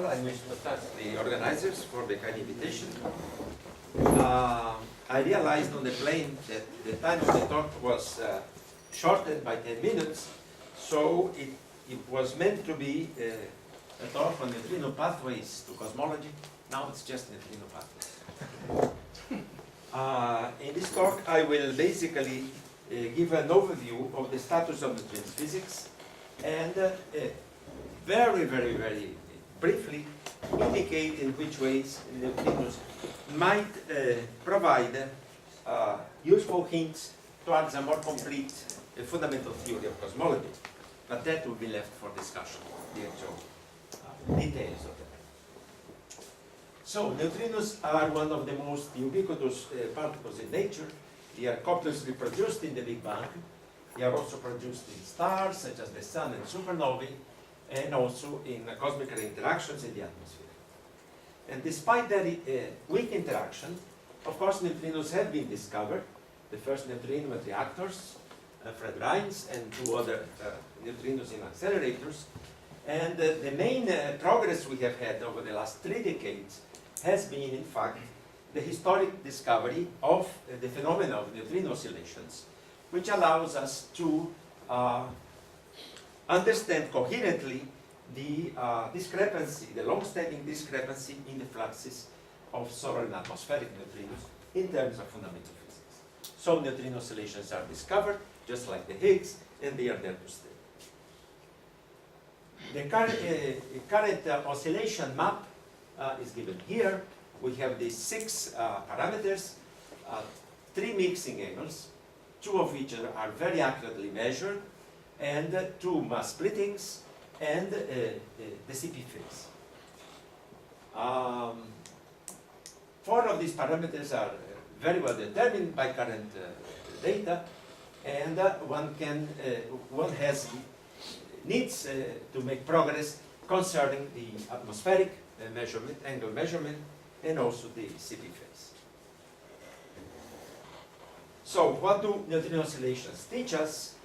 I wish to thank the organizers for the kind invitation. I realized on the plane that the time of the talk was shortened by 10 minutes, so it was meant to be a talk on neutrino pathways to cosmology. Now it's just neutrino pathways. In this talk, I will basically give an overview of the status of neutrino physics and very briefly indicate in which ways neutrinos might provide useful hints towards a more complete fundamental theory of cosmology. But that will be left for discussion, the actual details of that. So, neutrinos are one of the most ubiquitous particles in nature. They are copiously produced in the Big Bang. They are also produced in stars, such as the sun and supernovae, and also in cosmic ray interactions in the atmosphere. And despite their weak interaction, of course, neutrinos have been discovered. The first neutrino at reactors, Fred Rines, and two other neutrinos in accelerators. And the main progress we have had over the last 3 decades has been, in fact, the historic discovery of the phenomena of neutrino oscillations, which allows us to understand coherently the discrepancy, the long-standing discrepancy in the fluxes of solar and atmospheric neutrinos in terms of fundamental physics. So neutrino oscillations are discovered, just like the Higgs, and they are there to stay. The current oscillation map is given here. We have these 6 parameters, 3 mixing angles, 2 of which are very accurately measured, and 2 mass splittings, and the CP phase. 4 of these parameters are very well determined by current data, and one needs to make progress concerning the atmospheric measurement, angle measurement, and also the CP phase. So, what do neutrino oscillations teach us?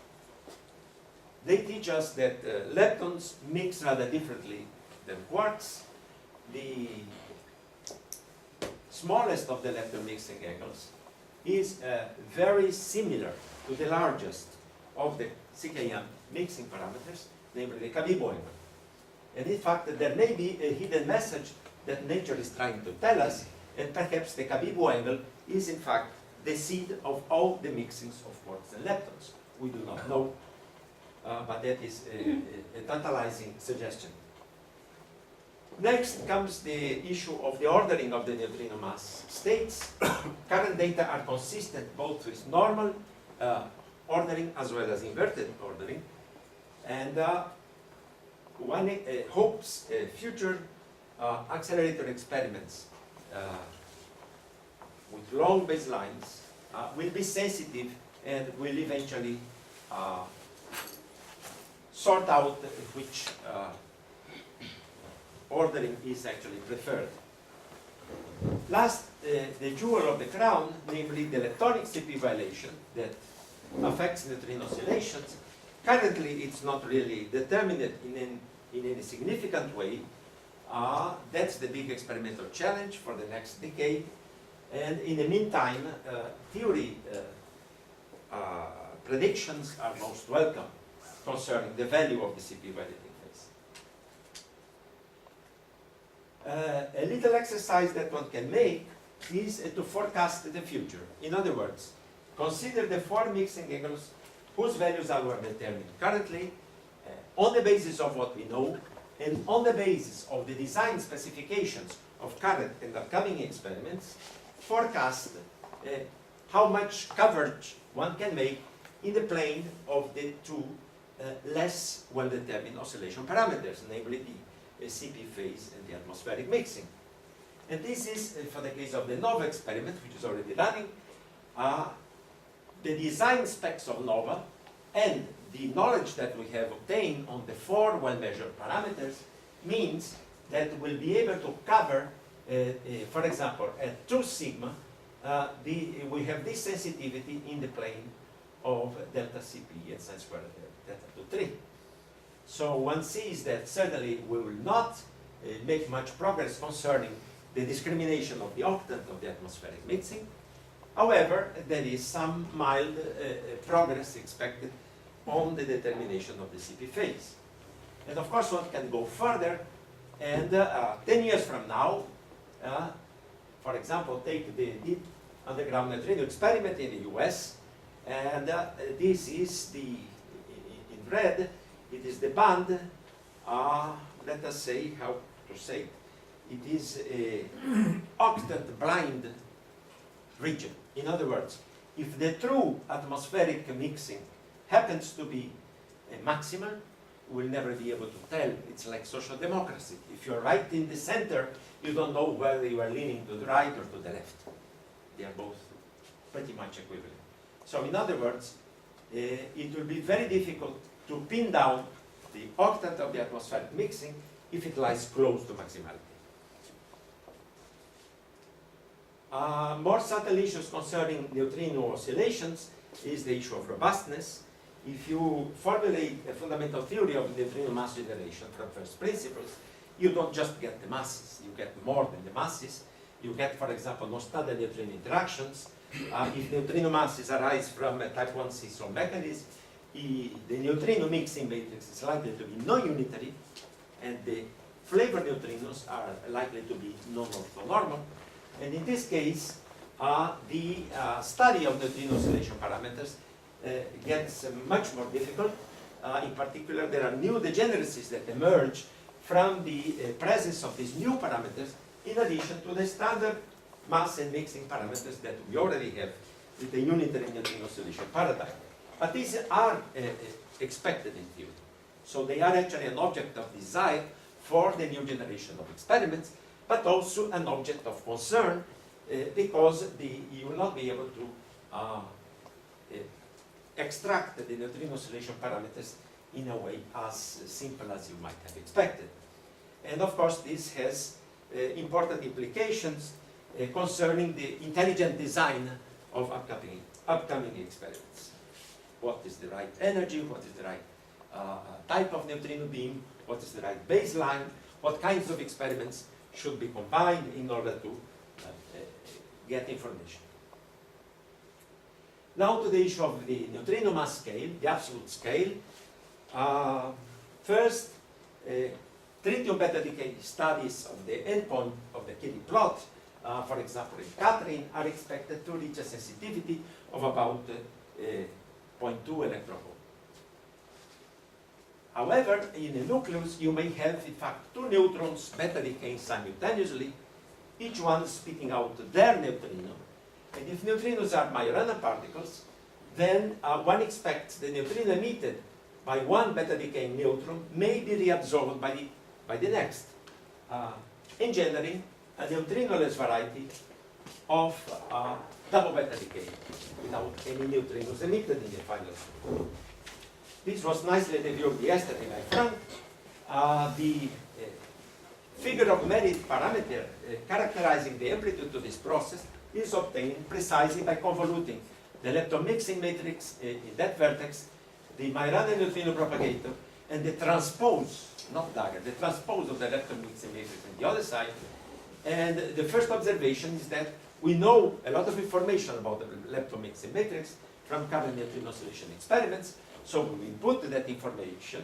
They teach us that leptons mix rather differently than quarks. The smallest of the lepton mixing angles is very similar to the largest of the CKM mixing parameters, namely the Cabibbo angle. And in fact, there may be a hidden message that nature is trying to tell us, and perhaps the Cabibbo angle is in fact the seed of all the mixings of quarks and leptons. We do not know. But that is a tantalizing suggestion. Next comes the issue of the ordering of the neutrino mass states. Current data are consistent both with normal ordering as well as inverted ordering. And one hopes future accelerator experiments with long baselines will be sensitive and will eventually sort out which ordering is actually preferred. Last, the jewel of the crown, namely the leptonic CP violation that affects neutrino oscillations. Currently, it's not really determined in any significant way. That's the big experimental challenge for the next decade. And in the meantime, theory predictions are most welcome concerning the value of the CP violating phase. A little exercise that one can make is to forecast the future. In other words, consider the 4 mixing angles whose values are determined currently on the basis of what we know and on the basis of the design specifications of current and upcoming experiments, forecast how much coverage one can make in the plane of the 2 less well-determined oscillation parameters, namely the CP phase and the atmospheric mixing. And this is, for the case of the NOVA experiment, which is already running, the design specs of NOVA and the knowledge that we have obtained on the 4 well-measured parameters means that we'll be able to cover, for example, at 2 sigma, we have this sensitivity in the plane of delta CP and sin squared delta to 3. So one sees that certainly we will not make much progress concerning the discrimination of the octant of the atmospheric mixing. However, there is some mild progress expected on the determination of the CP phase. And of course, one can go further, and 10 years from now, for example, take the deep underground neutrino experiment in the US, and this is the, in red, it is the band, let us say, how to say it, it is a octant blind region. In other words, if the true atmospheric mixing happens to be maximal, we'll never be able to tell. It's like social democracy. If you're right in the center, you don't know whether you are leaning to the right or to the left. They are both pretty much equivalent. So in other words, it will be very difficult to pin down the octant of the atmospheric mixing if it lies close to maximality. More subtle issues concerning neutrino oscillations is the issue of robustness. If you formulate a fundamental theory of neutrino mass generation from first principles, you don't just get the masses, you get more than the masses. You get, for example, no standard neutrino interactions. If neutrino masses arise from a type 1 seesaw mechanism, the neutrino mixing matrix is likely to be non-unitary, and the flavor neutrinos are likely to be non-orthonormal. And in this case, the study of neutrino oscillation parameters gets much more difficult. In particular, there are new degeneracies that emerge from the presence of these new parameters, in addition to the standard mass and mixing parameters that we already have with the unitary neutrino oscillation paradigm. But these are expected in theory. So they are actually an object of desire for the new generation of experiments, but also an object of concern because you will not be able to extract the neutrino oscillation parameters in a way as simple as you might have expected. And of course, this has important implications concerning the intelligent design of upcoming experiments. What is the right energy? What is the right type of neutrino beam? What is the right baseline? What kinds of experiments should be combined in order to get information? Now to the issue of the neutrino mass scale, the absolute scale. First, tritium beta decay studies of the endpoint of the Kitty plot, for example in Catherine, are expected to reach a sensitivity of about 0.2 electron volt. However, in a nucleus, you may have, in fact, two neutrons beta decaying simultaneously, each one spitting out their neutrino. And if neutrinos are Majorana particles, then one expects the neutrino emitted by one beta decaying neutron may be reabsorbed by the next, engendering a neutrinoless variety of double beta decay without any neutrinos emitted in the final state. This was nicely reviewed yesterday by Frank. The figure of merit parameter characterizing the amplitude of this process is obtained precisely by convoluting the lepton mixing matrix in that vertex, the Majorana neutrino propagator, and the transpose, not dagger, the transpose of the lepton mixing matrix on the other side. And the first observation is that we know a lot of information about the lepton mixing matrix from current neutrino oscillation experiments. So we input that information,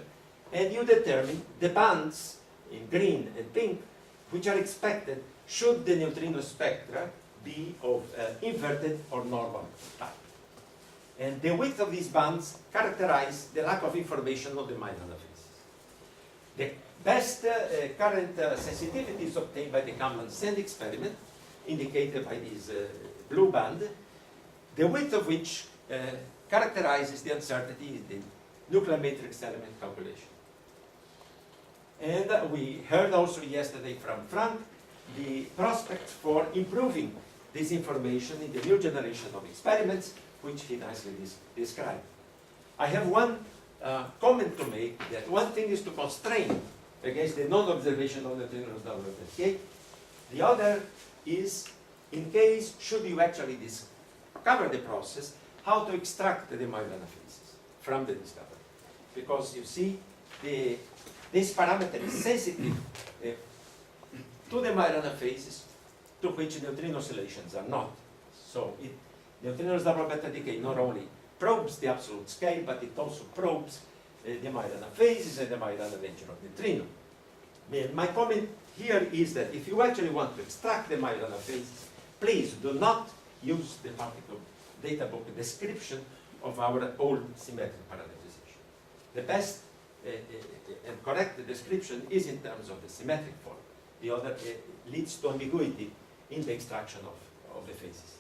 and you determine the bands in green and pink, which are expected should the neutrino spectra be of inverted or normal type. And the width of these bands characterize the lack of information on the Majorana phases. The best current sensitivity is obtained by the Kamlan-Sand experiment, indicated by this blue band, the width of which characterizes the uncertainty in the nuclear matrix element calculation. And we heard also yesterday from Frank the prospects for improving this information in the new generation of experiments, which he nicely described. I have one comment to make, that one thing is to constrain against the non-observation of the neutrinos double decay. The other is, in case, should you actually discover the process, how to extract the Majorana phases from the discovery. Because you see, this parameter is sensitive to the Majorana phases to which neutrino oscillations are not. So neutrino's double beta decay not only probes the absolute scale, but it also probes the Majorana phases and the Majorana nature of neutrino. My comment here is that if you actually want to extract the Majorana phases, please do not use the particle data book description of our old symmetric parameterization. The best and correct description is in terms of the symmetric form. The other leads to ambiguity in the extraction of the phases.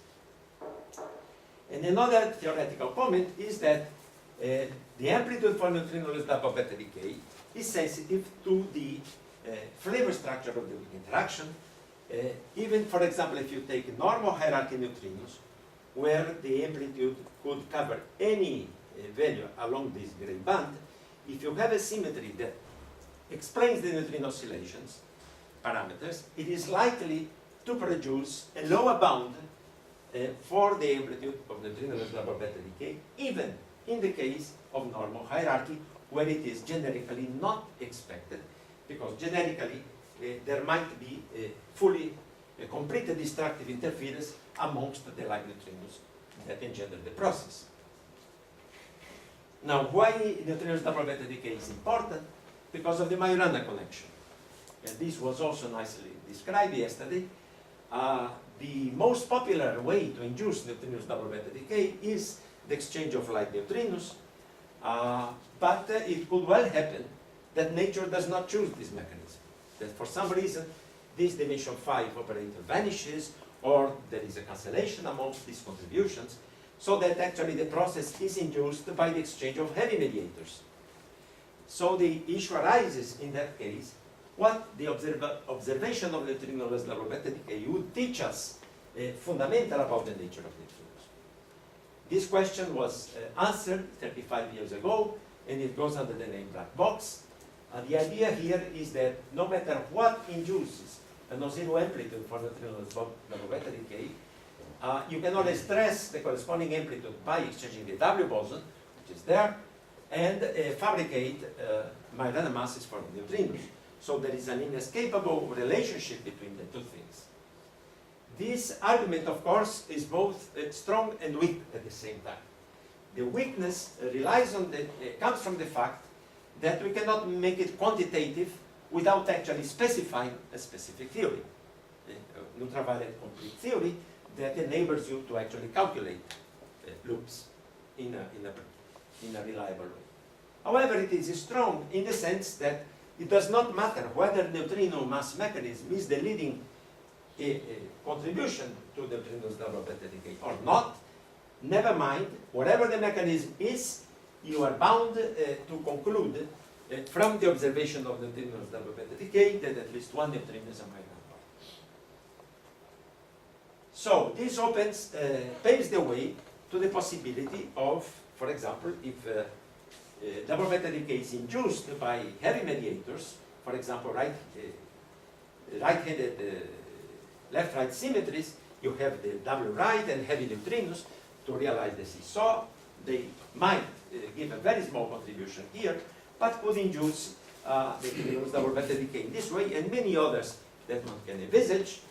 And another theoretical comment is that the amplitude for neutrinoless double beta decay is sensitive to the flavor structure of the weak interaction. Even, for example, if you take normal hierarchy neutrinos, where the amplitude could cover any value along this gray band, if you have a symmetry that explains the neutrino oscillations parameters, it is likely to produce a lower bound for the amplitude of neutrinoless double beta decay, even in the case of normal hierarchy, where it is generically not expected, because generically there might be fully complete destructive interference amongst the light neutrinos that engender the process. Now, why neutrinoless double beta decay is important? Because of the Majorana connection. And this was also nicely described yesterday. The most popular way to induce neutrinos double beta decay is the exchange of light neutrinos, but it could well happen that nature does not choose this mechanism. That for some reason, this dimension 5 operator vanishes, or there is a cancellation amongst these contributions, so that actually the process is induced by the exchange of heavy mediators. So the issue arises in that case, what the observation of neutrinoless double beta decay would teach us fundamental about the nature of neutrinos. This question was answered 35 years ago, and it goes under the name black box. The idea here is that no matter what induces a non-zero amplitude for neutrinoless double beta decay, you can always stress the corresponding amplitude by exchanging the W boson, which is there, and fabricate Majorana masses for the neutrinos. So there is an inescapable relationship between the two things. This argument, of course, is both strong and weak at the same time. The weakness relies on comes from the fact that we cannot make it quantitative without actually specifying a specific theory, a ultraviolet complete theory that enables you to actually calculate loops in a reliable way. However, it is strong in the sense that it does not matter whether neutrino mass mechanism is the leading contribution to the neutrino's double beta decay or not. Never mind, whatever the mechanism is, you are bound to conclude from the observation of neutrino's double beta decay that at least one neutrino is a Majorana part. So this paves the way to the possibility of, for example, if double beta decay is induced by heavy mediators, for example, right-handed left-right symmetries, you have the double right and heavy neutrinos to realize the seesaw. They might give a very small contribution here, but could induce the double beta decay in this way, and many others that one can envisage.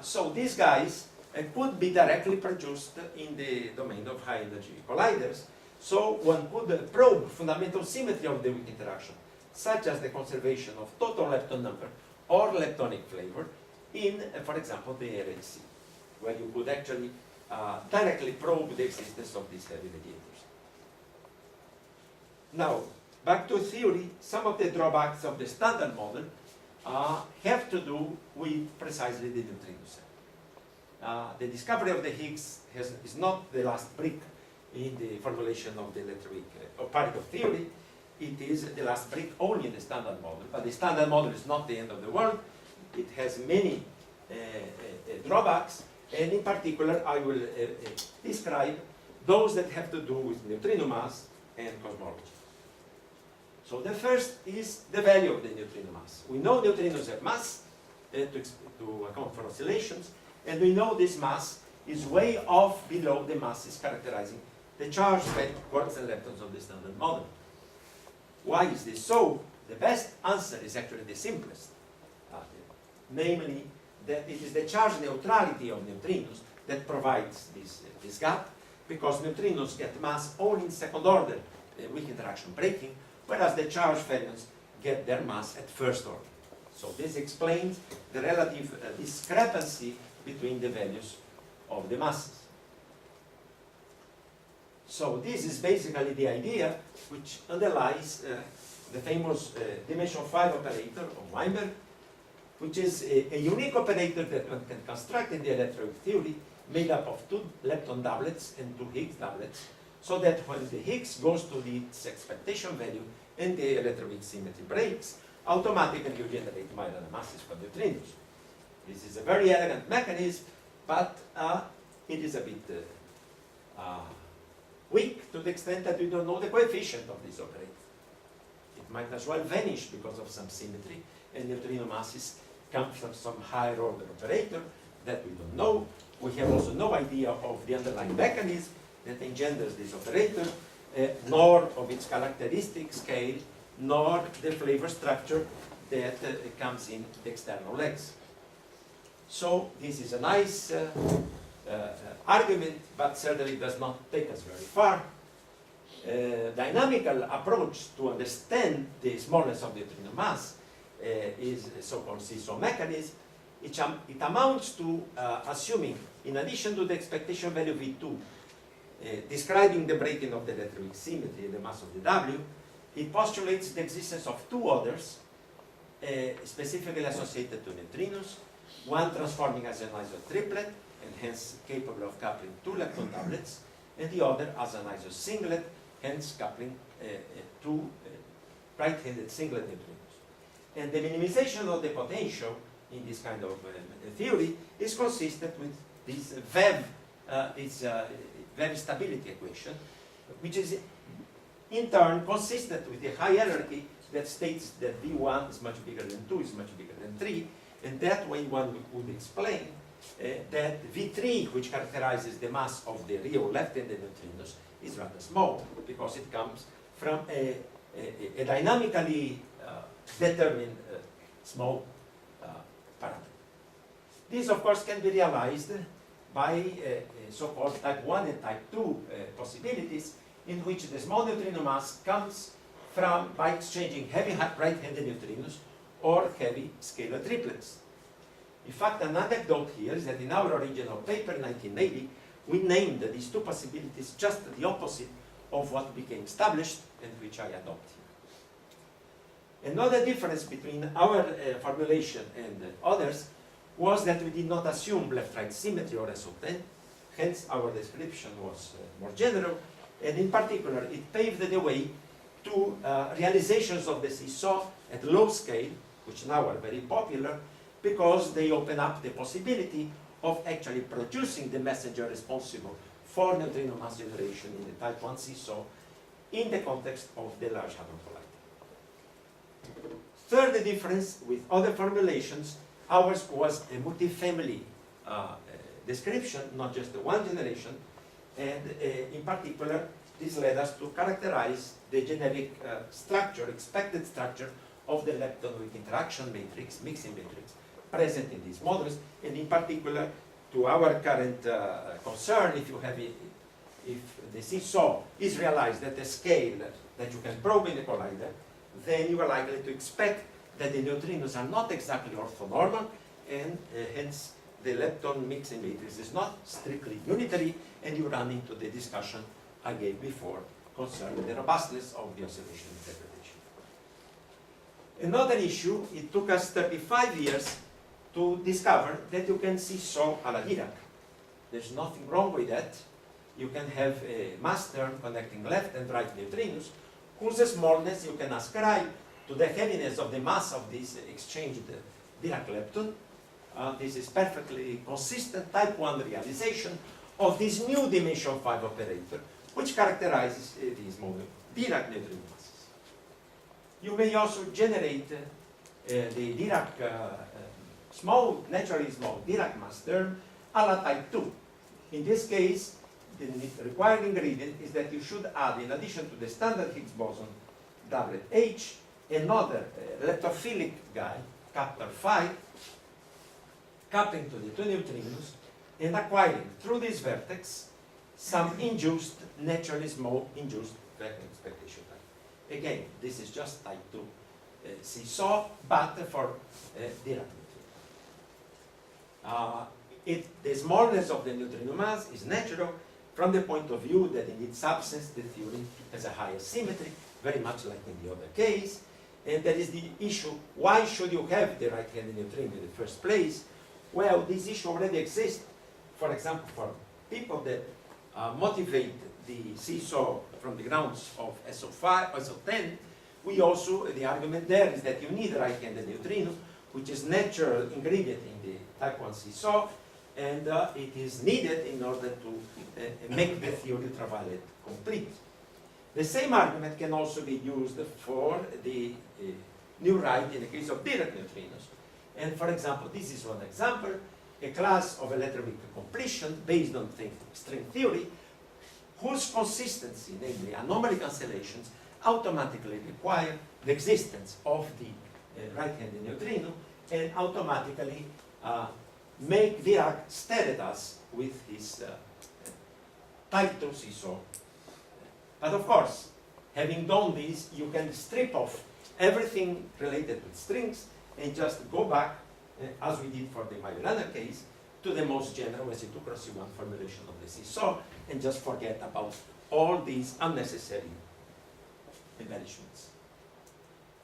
So these guys could be directly produced in the domain of high-energy colliders. So one could probe fundamental symmetry of the weak interaction, such as the conservation of total lepton number or leptonic flavor in, for example, the LHC, where you could actually directly probe the existence of these heavy mediators. Now, back to theory, some of the drawbacks of the standard model have to do with precisely the neutrino cell. The discovery of the Higgs is not the last brick in the formulation of the electroweak particle theory. It is the last brick only in the standard model, but the standard model is not the end of the world. It has many drawbacks, and in particular I will describe those that have to do with neutrino mass and cosmology. So the first is the value of the neutrino mass. We know neutrinos have mass to account for oscillations, and we know this mass is way off below the masses characterizing the charged quarks and leptons of the standard model. Why is this so? The best answer is actually the simplest. namely that it is the charge neutrality of neutrinos that provides this gap, because neutrinos get mass only in second order weak interaction breaking, whereas the charge fermions get their mass at first order. So this explains the relative discrepancy between the values of the masses. So this is basically the idea which underlies the famous dimension 5 operator of Weinberg, which is a unique operator that one can construct in the electroweak theory, made up of 2 lepton doublets and 2 Higgs doublets, so that when the Higgs goes to its expectation value and the electroweak symmetry breaks, automatically you generate Majorana masses for neutrinos. This is a very elegant mechanism, but it is a bit weak to the extent that we don't know the coefficient of this operator. It might as well vanish because of some symmetry, and neutrino masses come from some higher order operator that we don't know. We have also no idea of the underlying mechanism that engenders this operator, nor of its characteristic scale, nor the flavor structure that comes in the external legs. So this is a nice argument, but certainly does not take us very far. Dynamical approach to understand the smallness of the neutrino mass is a so-called seesaw mechanism. It amounts to assuming, in addition to the expectation value V2, describing the breaking of the electroweak symmetry, the mass of the W, it postulates the existence of 2 others specifically associated to neutrinos, one transforming as an isotriplet and hence capable of coupling 2 lepton doublets, and the other as an isosinglet, hence coupling 2 right-handed singlet neutrinos. And the minimization of the potential in this kind of theory is consistent with this Webb stability equation, which is in turn consistent with the hierarchy that states that V1 is much bigger than 2, is much bigger than 3, and that way one would explain that V3, which characterizes the mass of the real left-handed neutrinos, is rather small, because it comes from a dynamically determined small parameter. This, of course, can be realized by so-called type 1 and type 2 possibilities, in which the small neutrino mass comes from by exchanging heavy right-handed neutrinos or heavy scalar triplets. In fact, an anecdote here is that in our original paper in 1980, we named these 2 possibilities just the opposite of what became established and which I adopt here. Another difference between our formulation and others was that we did not assume left-right symmetry or SO10, hence our description was more general, and in particular it paved the way to realizations of the seesaw at low scale, which now are very popular, because they open up the possibility of actually producing the messenger responsible for neutrino mass generation in the type 1 seesaw in the context of the Large Hadron Collider. Third difference with other formulations, ours was a multifamily description, not just the one generation, and in particular this led us to characterize the generic structure, expected structure of the lepton-weak interaction matrix, mixing matrix, present in these models, and in particular to our current concern, if the seesaw is realized at a scale that you can probe in the collider, then you are likely to expect that the neutrinos are not exactly orthonormal, and hence the lepton mixing matrix is not strictly unitary, and you run into the discussion I gave before concerning the robustness of the oscillation interpretation. Another issue, it took us 35 years to discover that you can seesaw a la Dirac. There's nothing wrong with that. You can have a mass term connecting left and right neutrinos, whose smallness you can ascribe to the heaviness of the mass of this exchanged Dirac lepton. This is perfectly consistent type 1 realization of this new dimension 5 operator, which characterizes these Dirac neutrino masses. You may also generate the Dirac naturally small Dirac mass term a la type 2. In this case, the required ingredient is that you should add, in addition to the standard Higgs boson doublet H, another leptophilic guy, Kappa 5, coupling to the two neutrinos and acquiring through this vertex some induced, naturally small induced vacuum expectation time. Again, this is just type 2 seesaw, but for Dirac neutrino. The smallness of the neutrino mass is natural from the point of view that in its absence the theory has a higher symmetry, very much like in the other case. And that is the issue, why should you have the right-handed neutrino in the first place? Well, this issue already exists, for example, for people that motivate the seesaw from the grounds of SO5, SO10. We also, the argument there is that you need a right-handed neutrino, which is natural ingredient in the type 1 seesaw, and it is needed in order to make the theory ultraviolet complete. The same argument can also be used for the new right in the case of Dirac neutrinos. And for example, this is one example, a class of electroweak completion based on string theory, whose consistency, namely anomaly cancellations, automatically require the existence of the right-handed neutrino and automatically make Dirac stare at us with his type 2 seesaw. But of course, having done this, you can strip off everything related with strings and just go back, as we did for the Majorana case, to the most general SE2 cross C1 formulation of the seesaw and just forget about all these unnecessary embellishments.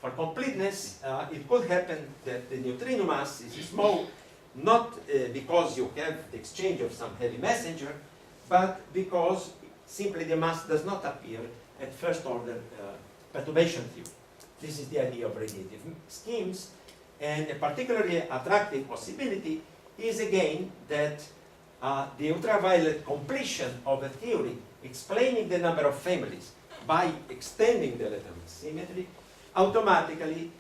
For completeness, it could happen that the neutrino mass is small, not because you have the exchange of some heavy messenger, but because simply the mass does not appear at first order perturbation theory. This is the idea of radiative schemes, and a particularly attractive possibility is again that the ultraviolet completion of a theory explaining the number of families by extending the electroweak symmetry automatically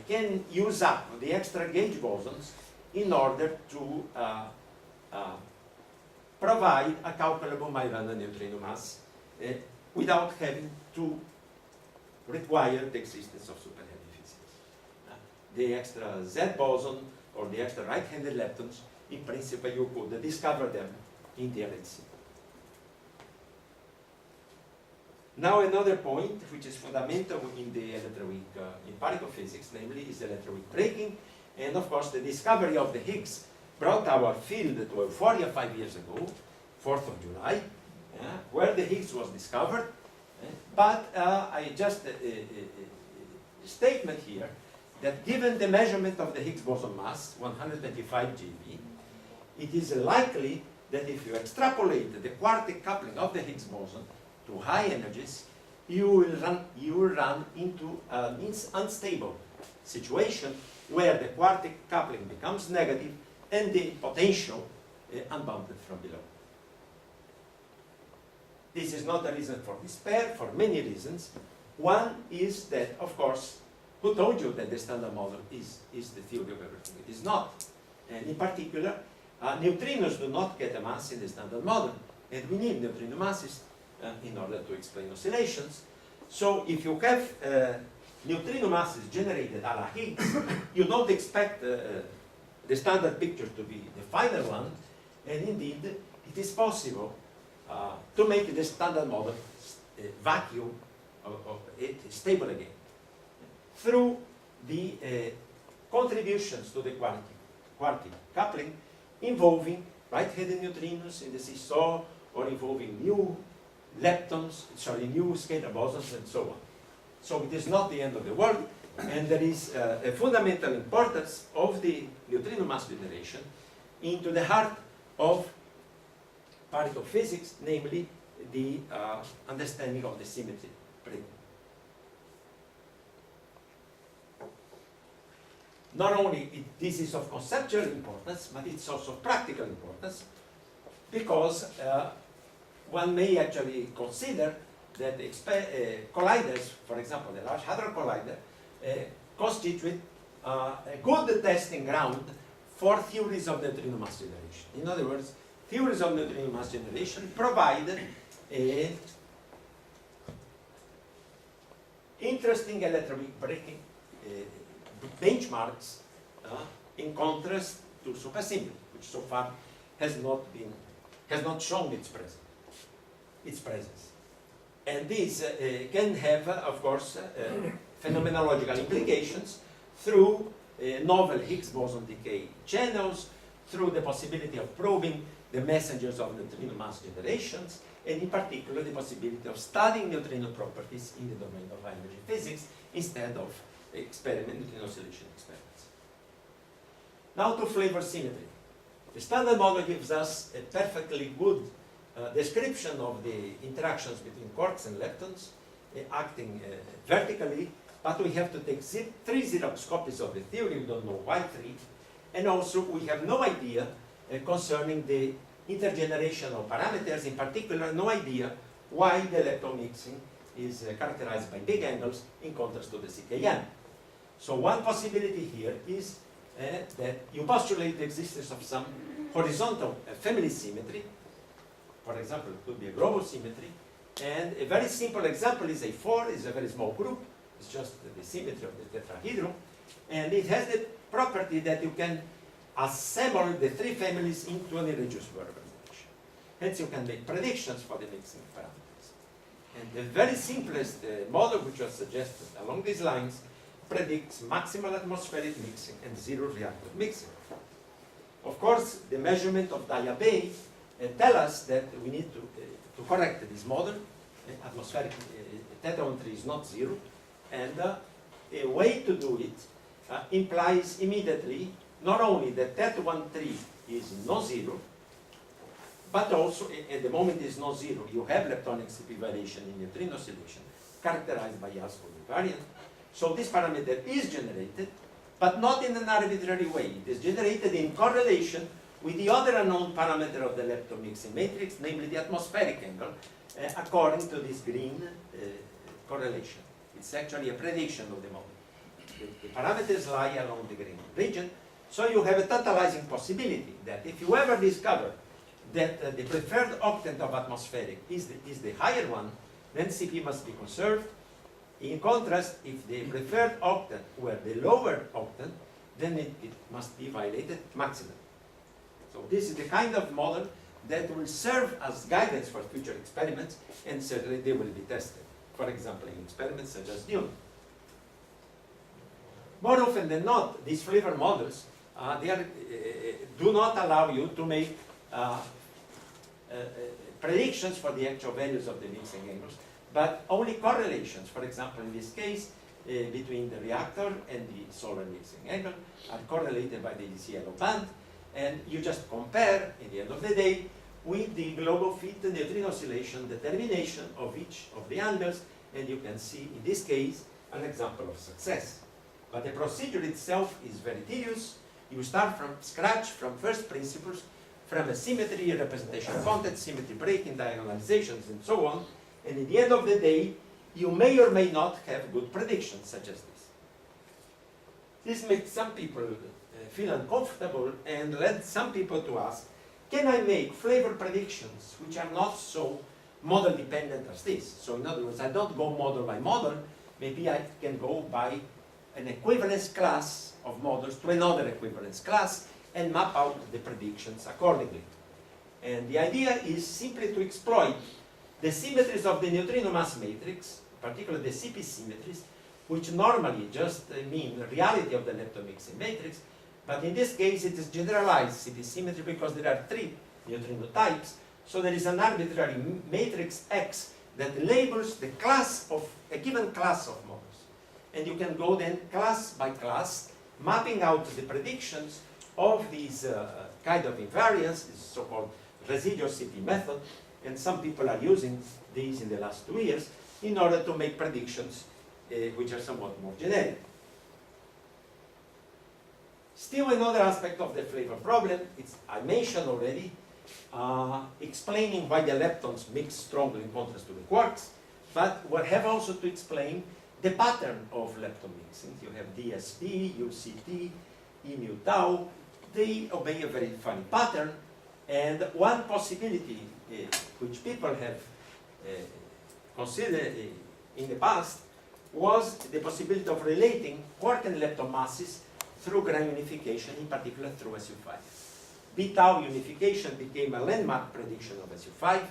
can use up the extra gauge bosons in order to provide a calculable Majorana neutrino mass without having to require the existence of superheavy physics. The extra Z boson or the extra right-handed leptons, in principle you could discover them in the LHC. Now another point which is fundamental in the electroweak in particle physics, namely is electroweak breaking, and of course the discovery of the Higgs brought our field to euphoria 5 years ago, 4th of July, where the Higgs was discovered. But I just statement here that given the measurement of the Higgs boson mass, 125 GeV, it is likely that if you extrapolate the quartic coupling of the Higgs boson to high energies, you will run into an unstable situation where the quartic coupling becomes negative and the potential unbounded from below. This is not a reason for despair, for many reasons. One is that, of course, who told you that the standard model is the theory of everything? It is not. And in particular, neutrinos do not get a mass in the standard model, and we need neutrino masses in order to explain oscillations. So if you have neutrino masses generated a la Higgs, you don't expect the standard picture to be the final one, and indeed, it is possible to make the standard model vacuum of it stable again through the contributions to the quartic coupling involving right-handed neutrinos in the seesaw or involving new leptons, new scalar bosons and so on. So it is not the end of the world, and there is a fundamental importance of the neutrino mass generation into the heart of particle physics, namely the understanding of the symmetry breaking. Not only this is of conceptual importance, but it's also of practical importance, because one may actually consider that colliders, for example, the Large Hadron Collider, constitute a good testing ground for theories of neutrino mass generation. In other words, theories of neutrino mass generation provide interesting electroweak breaking benchmarks in contrast to supersymmetry, which so far has not shown its presence. And this can have, of course, phenomenological implications through novel Higgs boson decay channels, through the possibility of probing the messengers of neutrino mass generations, and in particular the possibility of studying neutrino properties in the domain of high energy physics instead of neutrino oscillation experiments. Now to flavor symmetry. The standard model gives us a perfectly good description of the interactions between quarks and leptons acting vertically, but we have to take 3 Xerox copies of the theory. We don't know why 3, and also we have no idea concerning the intergenerational parameters, in particular no idea why the lepton mixing is characterized by big angles in contrast to the CKM. So one possibility here is that you postulate the existence of some horizontal family symmetry. For example, it could be a global symmetry, and a very simple example is A4 is a very small group. It's just the symmetry of the tetrahedron, and it has the property that you can assemble the 3 families into an irreducible representation. Hence, you can make predictions for the mixing parameters. And the very simplest model, which was suggested along these lines, predicts maximal atmospheric mixing and zero reactor mixing. Of course, the measurement of diabase tell us that we need to correct this model. Atmospheric theta 13 is not 0, and a way to do it implies immediately not only that theta 13 is non-zero, but also, at the moment it is non-zero, you have leptonic CP variation in neutrino oscillation characterized by Yasko invariant. So this parameter is generated, but not in an arbitrary way. It is generated in correlation with the other unknown parameter of the lepton mixing matrix, namely the atmospheric angle, according to this green correlation. It's actually a prediction of the model. The parameters lie along the green region, so you have a tantalizing possibility that if you ever discover that the preferred octet of atmospheric is the higher one, then CP must be conserved. In contrast, if the preferred octet were the lower octet, then it must be violated maximum. So this is the kind of model that will serve as guidance for future experiments, and certainly they will be tested. For example, in experiments such as Dune. More often than not, these flavor models do not allow you to make predictions for the actual values of the mixing angles, but only correlations. For example, in this case, between the reactor and the solar mixing angle are correlated by this yellow band, and you just compare, at the end of the day, with the global fit neutrino oscillation determination of each of the angles, and you can see, in this case, an example of success. But the procedure itself is very tedious. You start from scratch, from first principles, from a symmetry, representation content, symmetry breaking, diagonalizations, and so on, and at the end of the day, you may or may not have good predictions such as this. This makes some people feel uncomfortable and led some people to ask, can I make flavor predictions which are not so model dependent as this? So in other words, I don't go model by model, maybe I can go by an equivalence class of models to another equivalence class and map out the predictions accordingly. And the idea is simply to exploit the symmetries of the neutrino mass matrix, particularly the CP symmetries, which normally just mean reality of the lepton mixing matrix, but in this case it is generalized CP symmetry because there are 3 neutrino types, so there is an arbitrary matrix X that labels the class of a given class of models. And you can go then class by class, mapping out the predictions of these kind of invariants, this so-called residual CP method, and some people are using these in the last 2 years in order to make predictions which are somewhat more generic. Still another aspect of the flavor problem, I mentioned already, explaining why the leptons mix strongly in contrast to the quarks, but we have also to explain the pattern of lepton mixing. You have DSP, UCT, E mu tau. They obey a very funny pattern, and one possibility which people have considered in the past was the possibility of relating quark and lepton masses through grand unification, in particular through SU5. B-tau unification became a landmark prediction of SU5.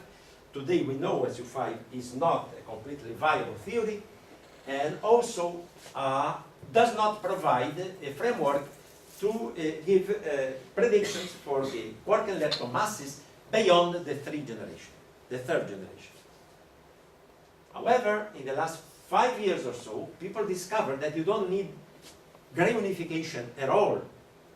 Today we know SU5 is not a completely viable theory, and also does not provide a framework to give predictions for the quark and lepton masses beyond the third generation. However, in the last 5 years or so, people discovered that you don't need grand unification at all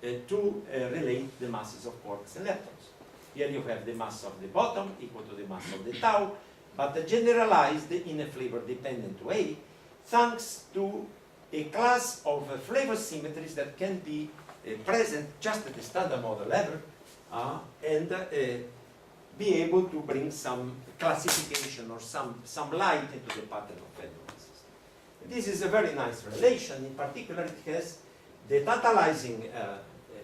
to relate the masses of quarks and leptons. Here you have the mass of the bottom equal to the mass of the tau, but generalized in a flavor-dependent way, thanks to a class of flavor symmetries that can be present just at the standard model level and be able to bring some classification or some light into the pattern of random masses. This is a very nice relation. In particular, it has the tantalizing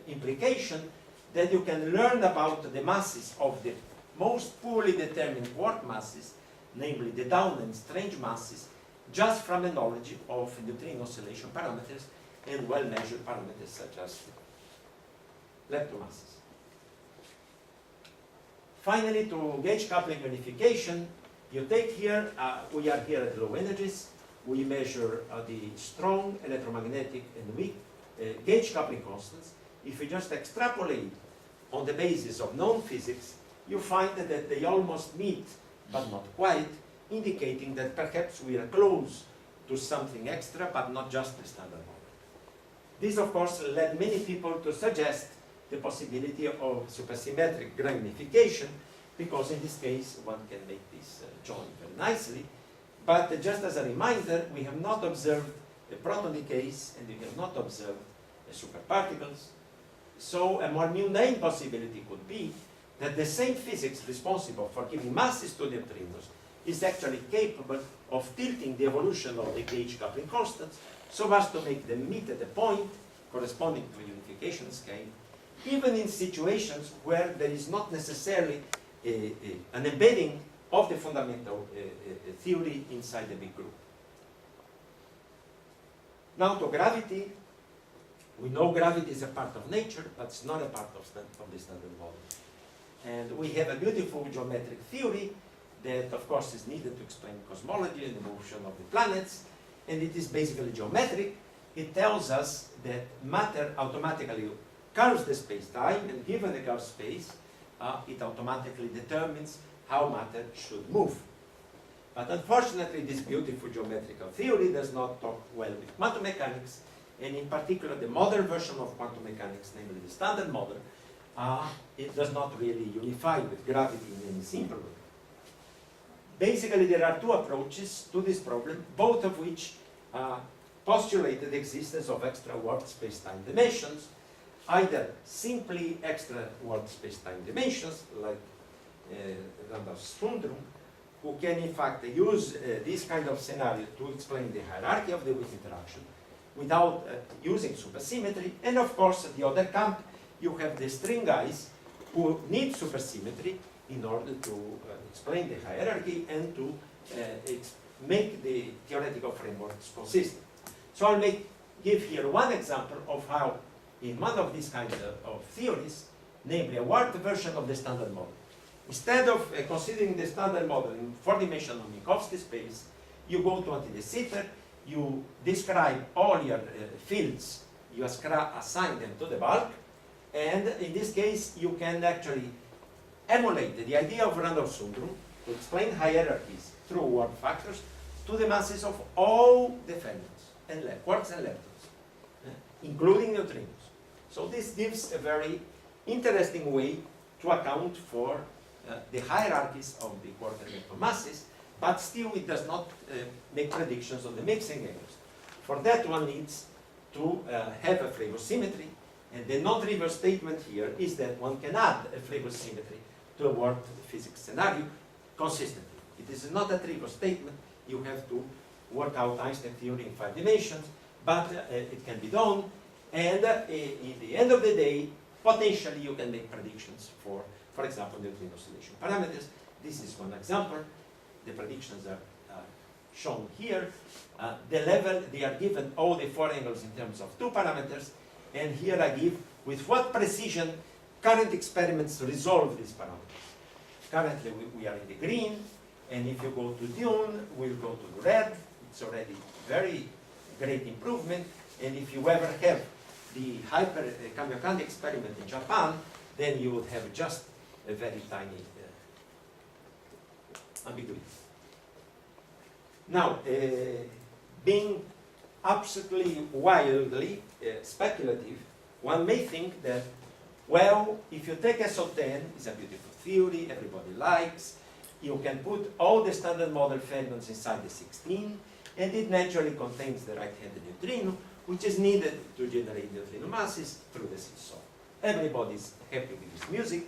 implication that you can learn about the masses of the most poorly determined quark masses, namely the down and strange masses, just from a knowledge of neutrino oscillation parameters and well-measured parameters such as leptomasses. Finally, to gauge coupling unification, you take here, we are here at low energies, we measure the strong electromagnetic and weak gauge coupling constants. If you just extrapolate on the basis of known physics, you find that they almost meet, but not quite, indicating that perhaps we are close to something extra, but not just the standard model. This, of course, led many people to suggest the possibility of supersymmetric grand unification, because in this case, one can make this join very nicely. But just as a reminder, we have not observed a proton decays, and we have not observed superparticles. So a more mundane possibility could be that the same physics responsible for giving masses to neutrinos is actually capable of tilting the evolution of the gauge coupling constants so as to make them meet at a point corresponding to a unification scale, even in situations where there is not necessarily an embedding of the fundamental theory inside the big group. Now to gravity. We know gravity is a part of nature, but it's not a part of the standard model. And we have a beautiful geometric theory that, of course, is needed to explain cosmology and the motion of the planets. And it is basically geometric. It tells us that matter automatically curves the space-time, and given the curved space, it automatically determines how matter should move. But unfortunately, this beautiful geometrical theory does not talk well with quantum mechanics, and in particular the modern version of quantum mechanics, namely the standard model, it does not really unify with gravity in any simple way. Basically, there are two approaches to this problem, both of which postulate the existence of extra world space-time dimensions, either simply extra world space-time dimensions, like Randolph's Sundrum, who can in fact use this kind of scenario to explain the hierarchy of the weak interaction without using supersymmetry. And of course, at the other camp, you have the string guys who need supersymmetry in order to explain the hierarchy and to make the theoretical frameworks consistent. So I'll give here one example of how in one of these kinds of theories, namely a warped version of the standard model, instead of considering the standard model in four-dimensional Minkowski space, you go to anti-de Sitter, you describe all your fields, you assign them to the bulk, and in this case you can actually emulate the idea of Randolph Sundrum to explain hierarchies through warp factors to the masses of all the fermions and quarks and leptons, including neutrinos. So this gives a very interesting way to account for the hierarchies of the quark and lepton masses, but still it does not make predictions on the mixing errors. For that, one needs to have a flavor symmetry, and the non-trivial statement here is that one can add a flavor symmetry to a warped physics scenario consistently. It is not a trivial statement. You have to work out Einstein theory in 5 dimensions, but it can be done, and in the end of the day, potentially you can make predictions for example, Neutrino oscillation parameters. This is one example. The predictions are shown here. The level, they are given all the 4 angles in terms of 2 parameters, And here I give with what precision current experiments resolve these parameters. Currently we are in the green, and if you go to Dune, we'll go to the red. It's already very great improvement. And if you ever have the hyper Kamiokande experiment in Japan, then you would have just a very tiny ambiguity. Now, being absolutely wildly speculative, one may think that, well, if you take SO10, it's a beautiful theory, everybody likes, you can put all the standard model fermions inside the 16, and it naturally contains the right-handed neutrino, which is needed to generate neutrino masses through the seesaw. Everybody's happy with this music.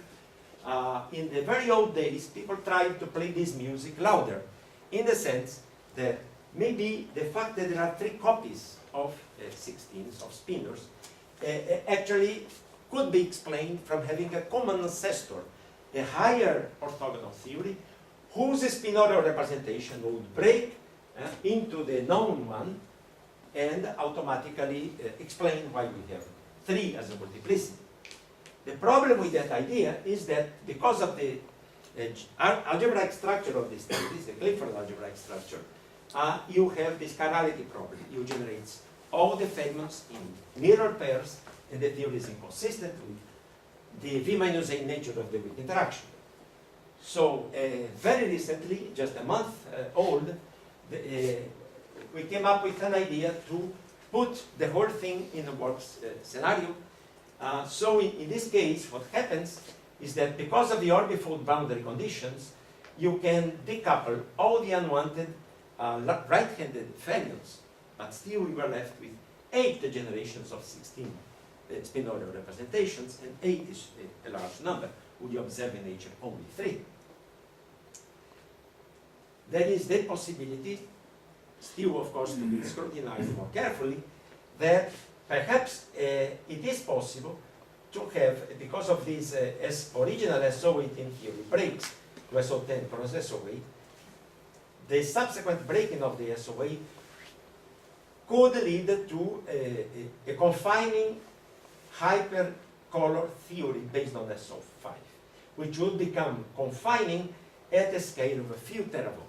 In the very old days, people tried to play this music louder, in the sense that maybe the fact that there are 3 copies of 16s, of spinors, actually could be explained from having a common ancestor, a higher orthogonal theory, whose spinorial representation would break into the known one and automatically explain why we have 3 as a multiplicity. The problem with that idea is that because of the algebraic structure of these theories, the Clifford algebraic structure, you have this chirality problem. You generate all the fermions in mirror pairs, and the theory is inconsistent with the V minus A nature of the weak interaction. So very recently, just a month old, we came up with an idea to put the whole thing in a works scenario. So in this case, what happens is that because of the orbifold boundary conditions, you can decouple all the unwanted right-handed fermions, but still we were left with 8 generations of 16 spinorial representations, and 8 is a large number. Would you observe in nature only 3? There is the possibility, still of course to be scrutinized more carefully, that perhaps it is possible to have, because of this original SO8 in theory breaks to SO10 cross SO8, the subsequent breaking of the SO8 could lead to a confining hypercolor theory based on SO5, which would become confining at a scale of a few teravolts,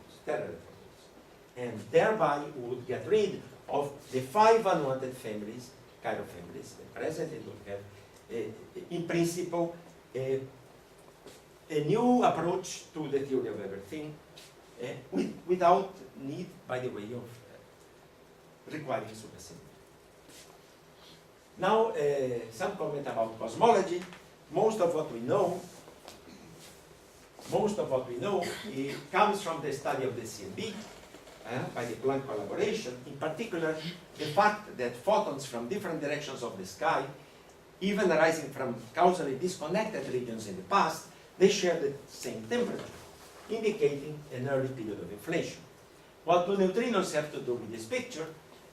and thereby would get rid of the 5 unwanted families, chiral families, that presently would have, in principle, a new approach to the theory of everything, without need, by the way, of requiring supersymmetry. Now, some comment about cosmology. Most of what we know it comes from the study of the CMB by the Planck collaboration. In particular, the fact that photons from different directions of the sky, even arising from causally disconnected regions in the past, they share the same temperature, indicating an early period of inflation. What do neutrinos have to do with this picture?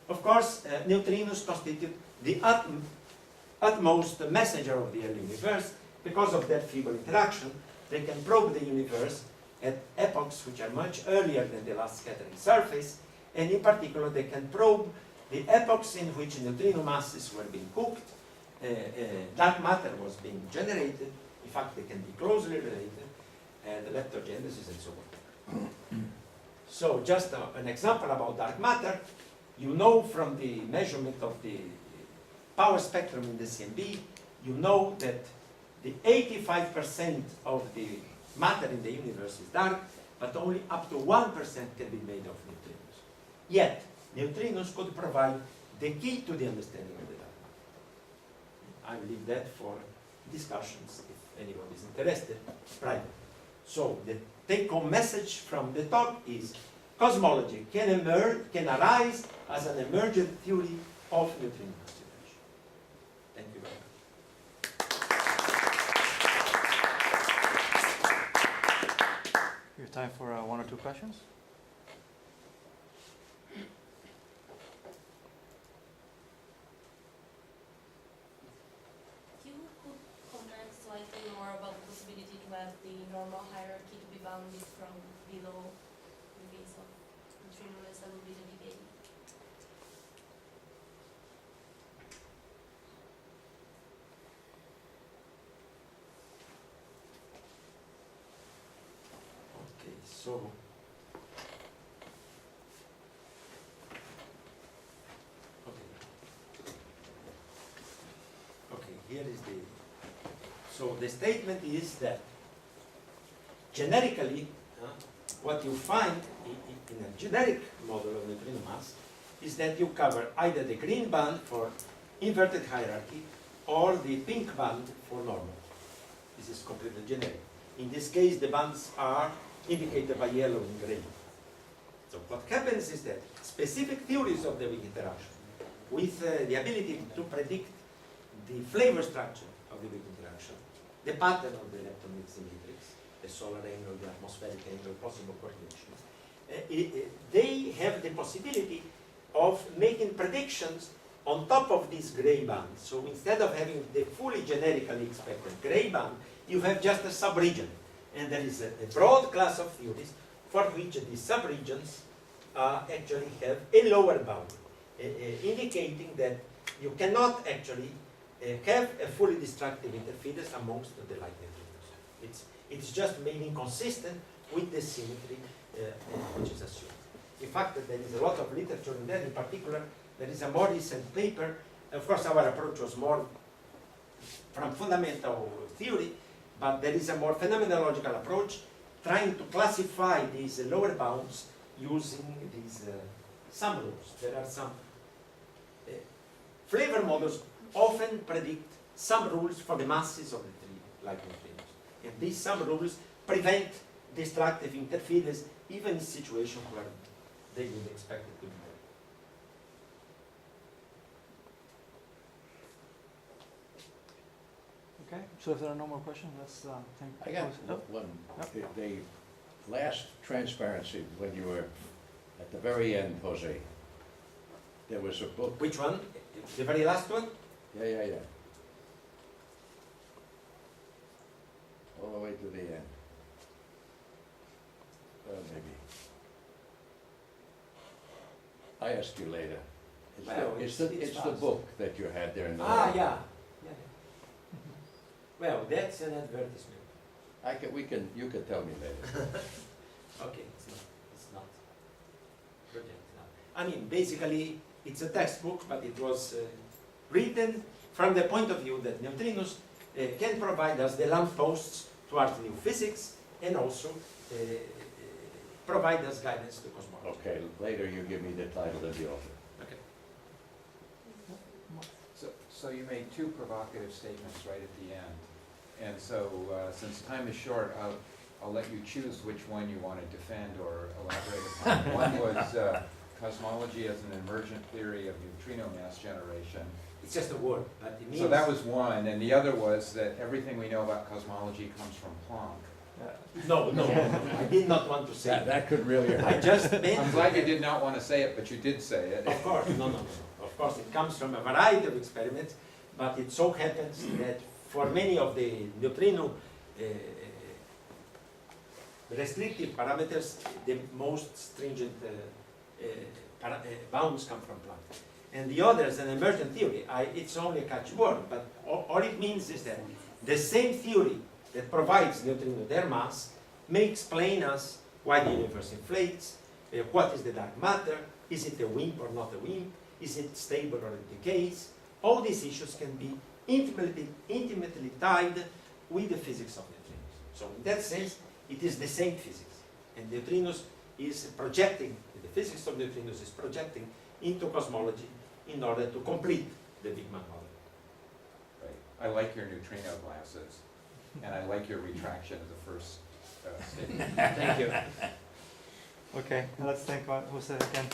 Of course, neutrinos constitute the utmost messenger of the early universe. Because of that feeble interaction, they can probe the universe at epochs which are much earlier than the last scattering surface, and in particular they can probe the epochs in which neutrino masses were being cooked, dark matter was being generated. In fact, they can be closely related, and leptogenesis and so on. So just an example about dark matter. You know from the measurement of the power spectrum in the CMB, you know that the 85% of the matter in the universe is dark, but only up to 1% can be made of neutrinos. Yet, neutrinos could provide the key to the understanding of the dark matter. I leave that for discussions if anyone is interested, private. So the take-home message from the talk is cosmology can arise as an emergent theory of neutrino consideration. Thank you very much. We have time for 1 or 2 questions. You could comment slightly more about the possibility to have the normal hierarchy to be bounded from below in case of neutrinos. That would be the debate. So, okay, here is the, so the statement is that generically, what you find in a generic model of neutrino mass is that you cover either the green band for inverted hierarchy or the pink band for normal. This is completely generic. In this case, the bands are indicated by yellow and gray. So what happens is that specific theories of the weak interaction with the ability to predict the flavor structure of the weak interaction, the pattern of the lepton mixing matrix, the solar angle, the atmospheric angle, possible correlations, they have the possibility of making predictions on top of this gray band. So instead of having the fully generically expected gray band, you have just a subregion. And there is a broad class of theories for which these subregions actually have a lower bound, indicating that you cannot actually have a fully destructive interference amongst the light neutrinos. It's just made inconsistent with the symmetry which is assumed. In fact, there is a lot of literature in that. In particular, there is a more recent paper. Of course, our approach was more from fundamental theory, but there is a more phenomenological approach trying to classify these lower bounds using these sum rules. There are some flavor models often predict some rules for the masses of the three light neutrinos. And these sum rules prevent destructive interference even in situations where they would expect it to be. Okay, so if there are no more questions, let's think. I got one. Yep. The last transparency, when you were at the very end, Jose, there was a book. Which one? The very last one? Yeah. All the way to the end. Maybe. I ask you later. Well, It's it's the fast. book that you had there in the Yeah. Well, that's an advertisement. You can tell me later. Okay, it's not project now. I mean, basically, it's a textbook, but it was written from the point of view that neutrinos can provide us the lampposts towards new physics and also provide us guidance to cosmology. Okay, later you give me the title and the author. Okay. So you made two provocative statements right at the end. And so, since time is short, I'll let you choose which one you want to defend or elaborate upon. One was cosmology as an emergent theory of neutrino mass generation. It's just a word, but it means... So that was one, and the other was that everything we know about cosmology comes from Planck. No, I did not want to say that. That could really I hurt. just meant... I'm glad you did not want to say it, but you did say it. Of course, no. Of course, it comes from a variety of experiments, but it so happens that for many of the neutrino restrictive parameters, the most stringent bounds come from Planck. And the other is an emergent theory. It's only a catchword, but all it means is that the same theory that provides neutrino their mass may explain us why the universe inflates, what is the dark matter, is it a WIMP or not a WIMP, is it stable or it decays. All these issues can be intimately tied with the physics of neutrinos. So in that sense, it is the same physics. And neutrinos is projecting, the physics of neutrinos is projecting into cosmology in order to complete the Big Bang model. Right. I like your neutrino glasses, and I like your retraction of the first statement. Thank you. Okay, let's thank Jose again.